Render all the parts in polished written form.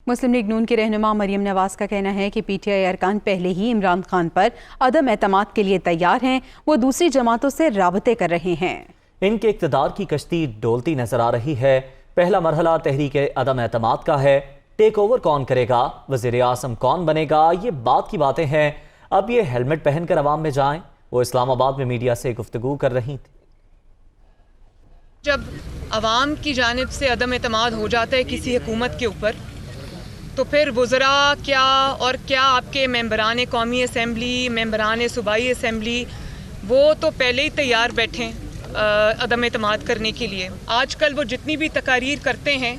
मुस्लिम league नून के रहनुमा मरियम नवाज का कहना है कि पीटीआई अरकान पहले ही इमरान खान पर अदम एतमाद के लिए तैयार हैं। वो दूसरी जमातों से राबते कर रहे हैं। इनके इक़्तिदार की कश्ती डोलती नजर आ रही है। पहला मरहला तहरीक अदम एतमाद का है। टेक ओवर कौन करेगा, वज़ीर आज़म कौन बनेगा, ये बात की बातें हैं। अब ये हेलमेट पहनकर अवाम में जाएं। वो इस्लामाबाद में मीडिया से गुफ्तगू कर रही थी। जब अवाम की जानिब से अदम एतमाद हो जाता है किसी हुकूमत के ऊपर, तो फिर वज़रा क्या और क्या आपके मेंबरान कौमी असम्बली, मेंबरान सूबाई असम्बली, वो तो पहले ही तैयार बैठे अदम एतमाद करने के लिए। आजकल वो जितनी भी तकारीर करते हैं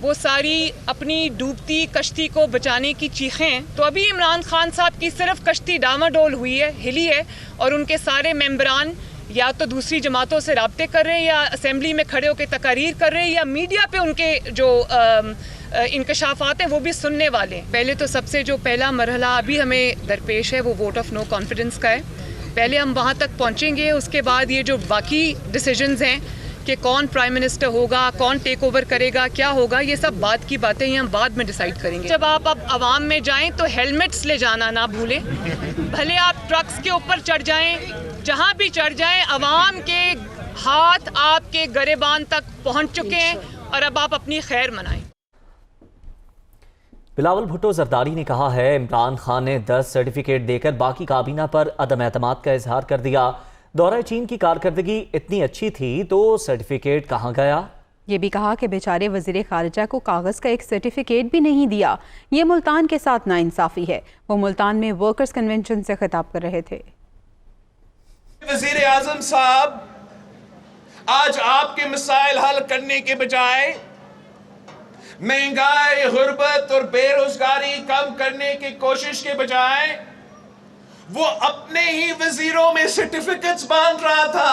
वो सारी अपनी डूबती कश्ती को बचाने की चीखें। तो अभी इमरान खान साहब की सिर्फ कश्ती डामाडोल हुई है, हिली है, और उनके सारे मेंबरान या तो दूसरी जमातों से राब्ते कर रहे हैं, या असम्बली में खड़े होकर तकारीर कर रहे हैं, या मीडिया पे उनके जो इंकशाफात हैं वो भी सुनने वाले हैं। पहले तो सबसे जो पहला मरहला अभी हमें दरपेश है वो वोट ऑफ नो कॉन्फिडेंस का है। पहले हम वहाँ तक पहुँचेंगे, उसके बाद ये जो बाकी डिसीजंस हैं कि कौन प्राइम मिनिस्टर होगा, कौन टेक ओवर करेगा, क्या होगा, ये सब बात की बातें ही हम बाद में डिसाइड करेंगे। जब आप अब आवाम में जाएं तो हेलमेट्स ले जाना ना भूलें। भले आप ट्रक्स के ऊपर चढ़ जाएं, जहां भी चढ़ जाएं, आवाम के हाथ आपके गरेबान तक पहुंच चुके हैं और अब आप अपनी खैर मनाएं। बिलावल भुट्टो जरदारी ने कहा है, इमरान खान ने 10 सर्टिफिकेट देकर बाकी काबीना पर अदम एतमाद का इजहार कर दिया। दौरा चीन की कारकर्दगी इतनी अच्छी थी तो सर्टिफिकेट कहाँ गया? ये भी कहा कि बेचारे वज़ीर खारिजा को कागज़ का एक सर्टिफिकेट भी नहीं दिया। ये मुल्तान के साथ नाइंसाफ़ी है। वो मुल्तान में वर्कर्स कन्वेंशन से खिताब कर रहे थे। वज़ीर आज़म साहब, आज आपके मसाइल हल करने के बजाय महंगाई, गुर्बत और बेरोजगारी कम करने की कोशिश के बजाय वो अपने ही वजीरों में सर्टिफिकेट्स बांध रहा था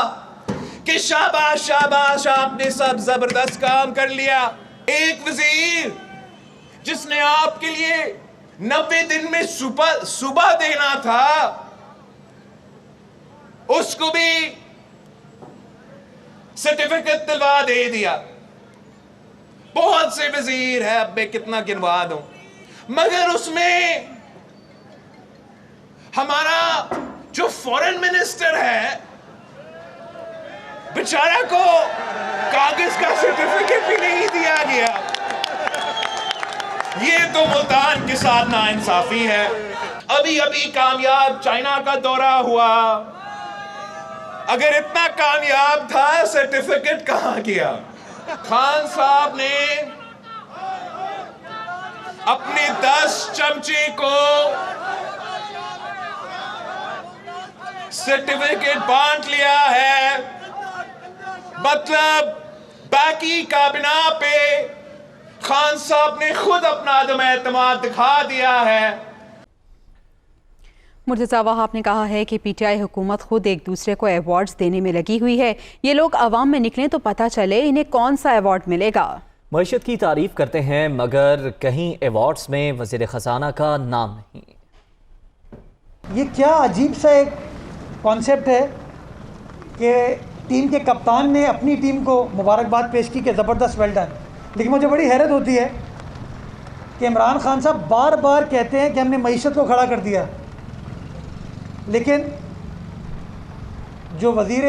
कि शाबाश शाबाश, आपने सब जबरदस्त काम कर लिया। एक वजीर जिसने आपके लिए 90 दिन में सुबह देना था, उसको भी सर्टिफिकेट दिलवा दे दिया। बहुत से वजीर है, अब मैं कितना गिनवा दूं, मगर उसमें हमारा जो फॉरेन मिनिस्टर है, बेचारा को कागज का सर्टिफिकेट भी नहीं दिया गया। ये तो मुल्तान के साथ नाइंसाफी है। अभी अभी कामयाब चाइना का दौरा हुआ, अगर इतना कामयाब था सर्टिफिकेट कहां गया? खान साहब ने अपने 10 चमचे को सर्टिफिकेट बांट लिया है। मतलब बाकी काबिना पे खान साहब ने खुद अपना अदम एतमाद दिखा दिया है। मुर्तज़ा वहाब ने कहा है कि पीटीआई हुकूमत खुद एक दूसरे को अवार्ड्स देने में लगी हुई है। ये लोग अवाम में निकलें तो पता चले इन्हें कौन सा अवार्ड मिलेगा। मईशत की तारीफ करते हैं मगर कहीं अवार्ड्स में वज़ीर ख़जाना का नाम नहीं। ये क्या अजीब सा एक कॉन्सेप्ट है कि टीम के कप्तान ने अपनी टीम को मुबारकबाद पेश की कि ज़बरदस्त, वेल डन। लेकिन मुझे बड़ी हैरत होती है कि इमरान खान साहब बार बार कहते हैं कि हमने मईशत को खड़ा कर दिया, लेकिन जो वज़ीर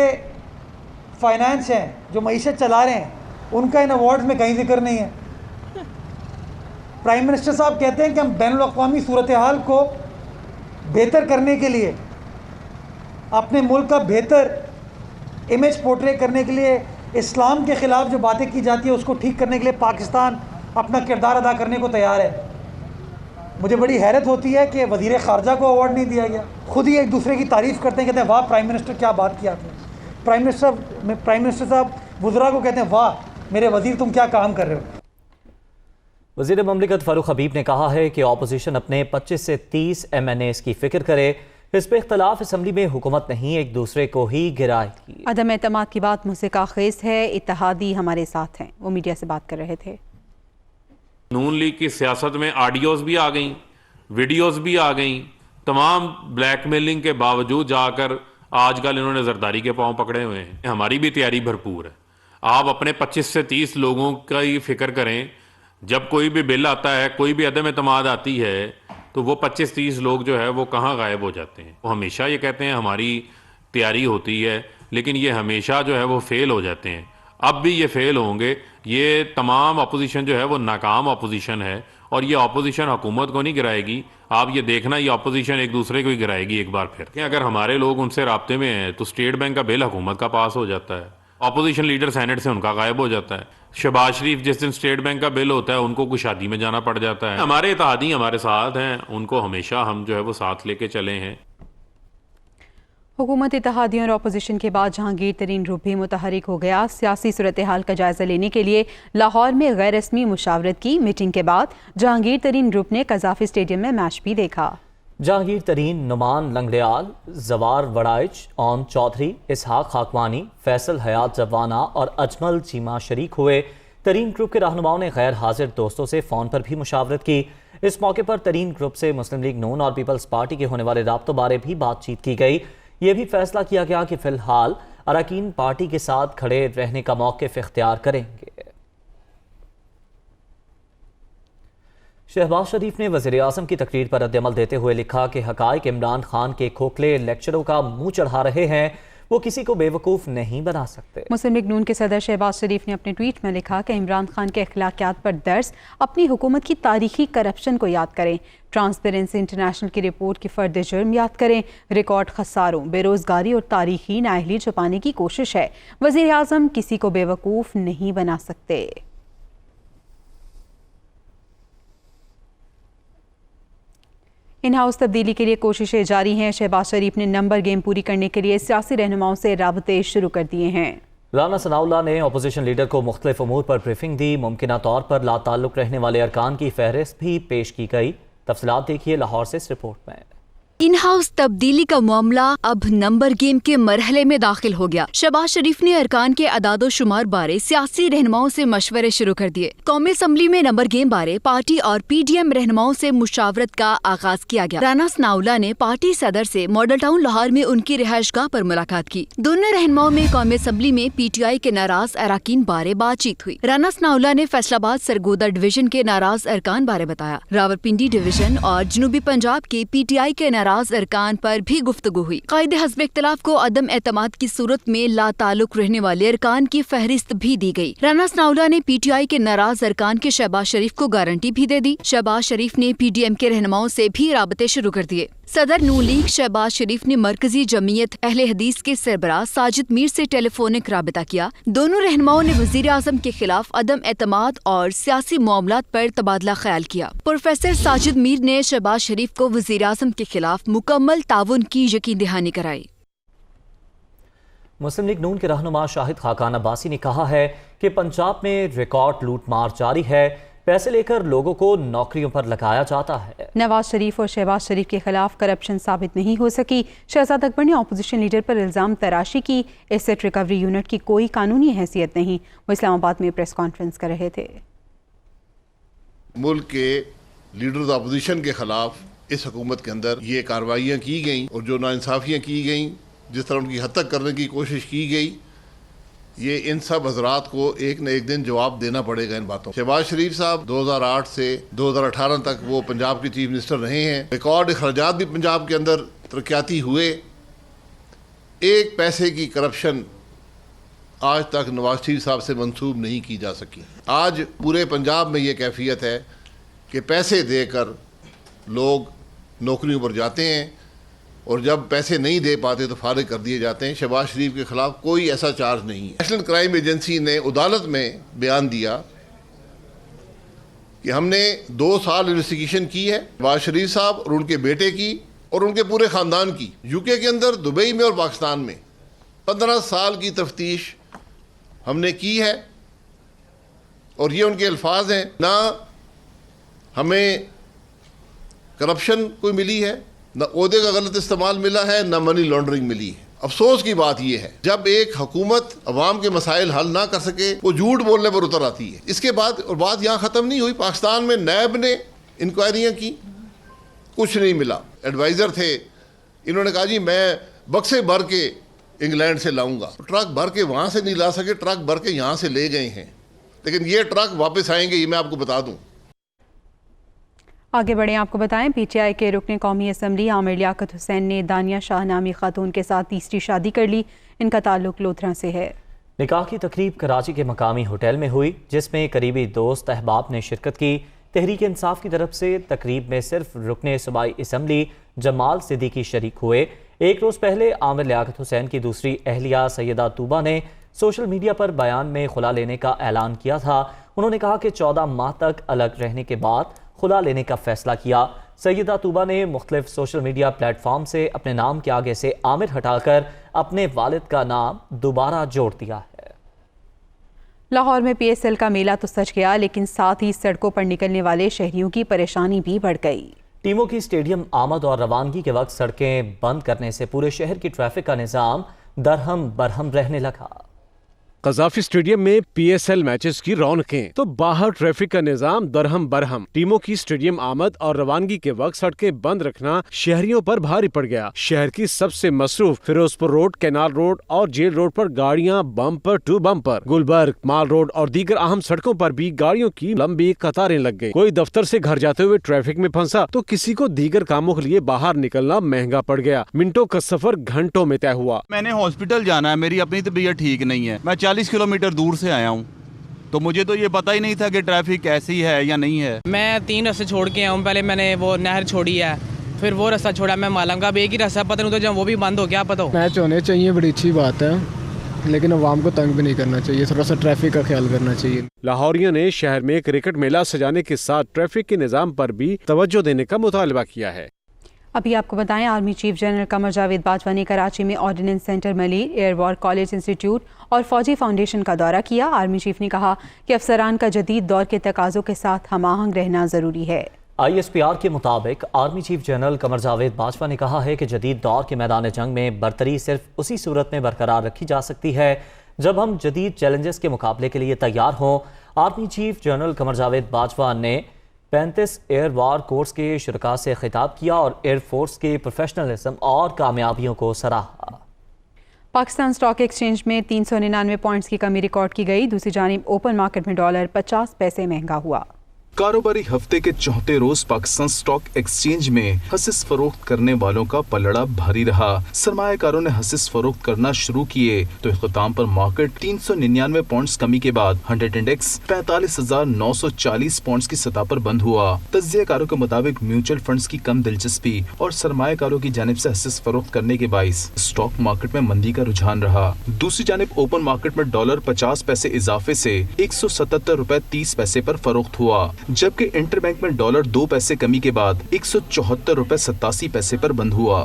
फाइनेंस हैं, जो मईशत चला रहे हैं, उनका इन अवार्ड्स में कहीं जिक्र नहीं है। प्राइम मिनिस्टर साहब कहते हैं कि हम बैनुल अक़वामी सूरत हाल को बेहतर करने के लिए, अपने मुल्क का बेहतर इमेज पोर्ट्रे करने के लिए, इस्लाम के ख़िलाफ़ जो बातें की जाती है उसको ठीक करने के लिए पाकिस्तान अपना किरदार अदा करने को तैयार है। मुझे बड़ी हैरत होती है कि वज़ीर ख़ारजा को अवार्ड नहीं दिया गया। खुद ही एक दूसरे की तारीफ़ करते हैं, कहते हैं वाह प्राइम मिनिस्टर क्या बात किया आपने। प्राइम मिनिस्टर साहब वज़रा को कहते हैं वाह मेरे वज़ीर तुम क्या काम कर रहे हो। वज़ीर ममलिकत फ़ारूक हबीब ने कहा है कि अपोजिशन अपने 25 से 30 MNAs की फ़िक्र करे। इस पर इख्तलाफ असम्बली में हुकूमत नहीं, एक दूसरे को ही गिराए की। अदम एतमाद की बात मुझसे काखेज़ है, इत्तेहादी हमारे साथ हैं। वो मीडिया से बात कर रहे थे। नून लीग की सियासत में ऑडियोज़ भी आ गई, वीडियोज़ भी आ गई। तमाम ब्लैकमेलिंग के बावजूद जाकर आजकल इन्होंने जरदारी के पांव पकड़े हुए हैं। हमारी भी तैयारी भरपूर है। आप अपने 25 से 30 लोगों का ही फिक्र करें जब कोई भी बिल आता है, कोई भी अदम एतमाद आती है, तो वो 25-30 लोग जो है वो कहाँ गायब हो जाते हैं। वो हमेशा ये कहते हैं हमारी तैयारी होती है, लेकिन ये हमेशा जो है वो फेल हो जाते हैं। अब भी ये फेल होंगे। ये तमाम अपोजिशन जो है वो नाकाम अपोजिशन है, और ये अपोजिशन हुकूमत को नहीं गिराएगी। आप ये देखना, ये अपोजिशन एक दूसरे को ही गिराएगी एक बार फिर। अगर हमारे लोग उनसे राब्ते में हैं तो स्टेट बैंक का बिल हुकूमत का पास हो जाता है, अपोजिशन लीडर सेनेट से उनका गायब हो जाता है। शहबाज शरीफ जिस दिन स्टेट बैंक का बिल होता है उनको कुछ शादी में जाना पड़ जाता है। हमारे इत्तेहादी हमारे साथ हैं, उनको हमेशा हम जो है वो साथ लेके चले हैं। हुकूमत इत्तेहादियों और अपोजिशन के बाद जहांगीर तरीन ग्रुप भी मुतहरिक हो गया। सियासी सूरत हाल का जायजा लेने के लिए लाहौर में गैर रस्मी मुशावरत की मीटिंग के बाद जहांगीर तरीन ग्रुप ने कज़ाफ़ी स्टेडियम में मैच भी देखा। जहांगीर तरीन, नुमान लंगड़ियाल, जवार वड़ाइच, ओम चौधरी, इसहाक खाकवानी, फैसल हयात जवाना और अजमल चीमा शरीक हुए। तरीन ग्रुप के रहनुमाओं ने गैर हाजिर दोस्तों से फ़ोन पर भी मुशावरत की। इस मौके पर तरीन ग्रुप से मुस्लिम लीग नून और पीपल्स पार्टी के होने वाले राब्तों बारे भी बातचीत की गई। ये भी फैसला किया गया कि फ़िलहाल अरकान पार्टी के साथ खड़े रहने का मौक़िफ़ इख्तियार करेंगे। शहबाज शरीफ ने वज़ीर आज़म की तकरीर पर रद्द-ए-अमल देते हुए लिखा कि हक़ाइक़ इमरान खान के खोखले लेक्चरों का मुंह चढ़ा रहे हैं, वो किसी को बेवकूफ़ नहीं बना सकते। मुस्लिम लीग नून के सदर शहबाज शरीफ ने अपने ट्वीट में लिखा कि इमरान खान के अखलाकियात पर दर्ज अपनी हुकूमत की तारीखी करप्शन को याद करें, ट्रांसपेरेंसी इंटरनेशनल की रिपोर्ट की फर्द जुर्म याद करें। रिकॉर्ड खसारों, बेरोजगारी और तारीखी नाअहली छुपाने की कोशिश है। वज़ीर आज़म किसी को बेवकूफ़ नहीं बना सकते। इन हाउस तब्दीली के लिए कोशिशें जारी हैं। शहबाज शरीफ ने नंबर गेम पूरी करने के लिए सियासी रहनुमाओं से राबते शुरू कर दिए हैं। राना सनाउल्लाह ने अपोजिशन लीडर को मुख्तलिफ उमूर पर ब्रीफिंग दी। मुमकिना तौर पर लाताल्लुक रहने वाले अरकान की फहरिस्त भी पेश की गई। तफसीलात देखिए लाहौर से इस रिपोर्ट में। इन हाउस तब्दीली का मामला अब नंबर गेम के मरहले में दाखिल हो गया। शहबाज शरीफ ने अरकान के अदादो शुमार बारे सियासी रहनुमाओं से मशवरे शुरू कर दिए। कौमी असम्बली में नंबर गेम बारे पार्टी और PDM रहनुमाओं से मुशावरत का आगाज किया गया। राना सनाउल्लाह ने पार्टी सदर से मॉडल टाउन लाहौर में उनकी रिहाइशगाह पर मुलाकात की। दोनों रहनुमाओं में कौमी असम्बली में PTI के नाराज अरकान बारे बातचीत हुई। राना सनाउल्लाह ने फैसलाबाद सरगोदा डिवीजन के नाराज अरकान बारे बताया। रावलपिंडी डिवीजन और जनूबी पंजाब के PTI के नाराज अरकान पर भी गुफ्तगू हुई। कायदे हस्ब इख्तिलाफ को अदम एतमाद की सूरत में लाताल्लुक रहने वाले अरकान की फहरिस्त भी दी गई। राना सनाउल्लाह ने PTI के नाराज अरकान के शहबाज शरीफ को गारंटी भी दे दी। शहबाज शरीफ ने PDM के रहनुमाओं से भी राबते शुरू कर दिए। सदर नून लीग शहबाज शरीफ ने मरकजी जमीयत अहले हदीस के सरबराह साजिद मीर से टेलीफोनिक राबता किया। दोनों रहनुमाओं ने वज़ीर आज़म के खिलाफ अदम एतमाद और सियासी मामलात पर तबादला ख्याल किया। प्रोफेसर साजिद मीर ने शहबाज शरीफ को वज़ीर आज़म के खिलाफ मुकम्मल ताउन की यकीन दहानी कराई। मुस्लिम लीग नून के रहनुमा शाहिद खाकान अब्बासी ने कहा है कि पंजाब में रिकॉर्ड लूटमार जारी है, पैसे लेकर लोगों को नौकरियों पर लगाया जाता है। नवाज शरीफ और शहबाज शरीफ के खिलाफ करप्शन साबित नहीं हो सकी। शहजाद अकबर ने अपोजिशन लीडर पर इल्जाम तराशी की। एसेट रिकवरी यूनिट की कोई कानूनी हैसियत नहीं। वो इस्लामाबाद में प्रेस कॉन्फ्रेंस कर रहे थे। मुल्क के लीडर अपोजिशन के खिलाफ इस हुकूमत के अंदर ये कार्रवाइयाँ की गई और जो नाइंसाफ़ियाँ की गई, जिस तरह उनकी हद तक करने की कोशिश की गई, ये इन सब हजरात को एक न एक दिन जवाब देना पड़ेगा इन बातों। शहबाज शरीफ साहब 2008 से 2018 तक वो पंजाब के चीफ मिनिस्टर रहे हैं। रिकॉर्ड अखराजात भी पंजाब के अंदर तरक्याती हुए। एक पैसे की करप्शन आज तक नवाज शरीफ साहब से मंसूब नहीं की जा सकी। आज पूरे पंजाब में ये कैफियत है कि पैसे देकर लोग नौकरियों पर जाते हैं और जब पैसे नहीं दे पाते तो फारिग कर दिए जाते हैं। शहबाज शरीफ के खिलाफ कोई ऐसा चार्ज नहीं है। नेशनल क्राइम एजेंसी ने अदालत में बयान दिया कि हमने 2 साल इन्वेस्टिगेशन की है शहबाज शरीफ साहब और उनके बेटे की और उनके पूरे ख़ानदान की। यूके के अंदर, दुबई में और पाकिस्तान में 15 साल की तफ्तीश हमने की है। और ये उनके अल्फाज हैं, ना हमें करप्शन कोई मिली है, न ओहदे का गलत इस्तेमाल मिला है, न मनी लॉन्ड्रिंग मिली है। अफसोस की बात यह है जब एक हुकूमत अवाम के मसाइल हल ना कर सके वो झूठ बोलने पर उतर आती है। इसके बाद और बात यहाँ ख़त्म नहीं हुई। पाकिस्तान में नैब ने इंक्वायरियाँ की, कुछ नहीं मिला। एडवाइज़र थे, इन्होंने कहा जी मैं बक्से भर के इंग्लैंड से लाऊंगा। ट्रक भर के वहाँ से नहीं ला सके, ट्रक भर के यहाँ से ले गए हैं। लेकिन ये ट्रक वापस आएंगे, ये मैं आपको बता दूं। आगे बढ़े, आपको बताएं पीटीआई के रुकने कौमी असम्बली आमिर लियाकत हुसैन ने दानिया शाह नामी खातून के साथ तीसरी शादी कर ली। इनका ताल्लुक लोथरा से है। निकाह की तकरीब कराची के मकामी होटल में हुई, जिसमें करीबी दोस्त अहबाब ने शिरकत की। तहरीक इंसाफ की तरफ से तकरीब में सिर्फ रुकने सूबाई असम्बली जमाल सिद्दीकी शरीक हुए। एक रोज़ पहले आमिर लियाकत हुसैन की दूसरी अहलिया सैयदा तूबा ने सोशल मीडिया पर बयान में खुला लेने का ऐलान किया था। उन्होंने कहा कि 14 माह तक अलग रहने के बाद खुला लेने का फैसला किया। सैयदा तूबा ने मुख्तलिफ सोशल मीडिया प्लेटफॉर्म से अपने नाम के आगे से आमिर हटाकर अपने वालिद का नाम दोबारा जोड़ दिया है। लाहौर में PSL का मेला तो सज गया, लेकिन साथ ही सड़कों पर निकलने वाले शहरियों की परेशानी भी बढ़ गई। टीमों की स्टेडियम आमद और रवानगी के वक्त सड़कें बंद करने से पूरे शहर की ट्रैफिक का निज़ाम दरहम बरहम रहने लगा। कज़ाफी स्टेडियम में PSL मैचेस की रौनकें, तो बाहर ट्रैफिक का निजाम दरहम बरहम। टीमों की स्टेडियम आमद और रवानगी के वक्त सड़कें बंद रखना शहरियों पर भारी पड़ गया। शहर की सबसे मसरूफ फिरोजपुर रोड, कैनाल रोड और जेल रोड पर गाड़ियां bumper to bumper. Gulberg, mall road और दीगर अहम सड़कों पर भी गाड़ियों की लंबी कतारें लग गई। कोई दफ्तर से घर जाते हुए ट्रैफिक में फंसा तो किसी को दीगर कामों के लिए बाहर निकलना महंगा पड़ गया। मिनटों का सफर घंटों में तय हुआ। मैंने हॉस्पिटल जाना है, मेरी अपनी तबीयत ठीक नहीं है, मैं 40 किलोमीटर दूर से आया हूँ, तो मुझे तो ये पता ही नहीं था कि ट्रैफिक कैसी है या नहीं है। मैं 3 रास्ते छोड़ के आया हूँ। पहले मैंने वो नहर छोड़ी है, फिर वो रास्ता छोड़ा मैं मालम का। अब एक ही रास्ता पता नहीं तो जब वो भी बंद हो गया पता हो। मैच होने चाहिए, बड़ी अच्छी बात है, लेकिन अवाम को तंग भी नहीं करना चाहिए, थोड़ा सा ट्रैफिक का ख्याल करना चाहिए। लाहौरियों ने शहर में क्रिकेट मेला सजाने के साथ ट्रैफिक के निजाम पर भी तवज्जो देने का मुतालबा किया है। अभी आपको बताएं, army chief general Qamar Javed Bajwa ने कराची में ordnance centre Malir, air war college institute और फौजी फाउंडेशन का दौरा किया। आर्मी चीफ ने कहा कि अफसरान का जदीद दौर के तकाज़ों के साथ हम-आहंग रहना ज़रूरी है। ISPR के मुताबिक army chief general Qamar Javed Bajwa ने कहा है कि जदीद दौर के मैदान जंग में बरतरी सिर्फ उसी सूरत में बरकरार रखी जा सकती है जब हम जदीद चैलेंजेस के मुकाबले के लिए तैयार हों। Army chief general Qamar Javed Bajwa ने 35 एयर वार कोर्स के शुरका से खिताब किया और एयरफोर्स के प्रोफेशनलिज्म और कामयाबियों को सराहा। पाकिस्तान स्टॉक एक्सचेंज में 399 पॉइंट्स की कमी रिकॉर्ड की गई। दूसरी जानिब ओपन मार्केट में डॉलर 50 पैसे महंगा हुआ। कारोबारी हफ्ते के चौथे रोज पाकिस्तान स्टॉक एक्सचेंज में हसीस फरोख्त करने वालों का पलड़ा भारी रहा। सरमायाकारों ने हसीस फरोख्त करना शुरू किए तो इख्तिताम पर मार्केट 399 पॉइंट्स कमी के बाद 100 इंडेक्स 45,940 पॉइंट्स की सतह पर बंद हुआ। तज्जियाकारों के मुताबिक म्यूचुअल फंड्स की कम दिलचस्पी और सरमायाकारों की जानिब से हसीस फरोख्त करने के बाइस स्टॉक मार्केट में मंदी का रुझान रहा। दूसरी जानिब ओपन मार्केट में डॉलर 50 पैसे इजाफे से 177 रुपए 30 पैसे पर फरोख्त हुआ, जबकि इंटरबैंक में डॉलर 2 पैसे कमी के बाद 174 रुपए 87 पैसे पर बंद हुआ।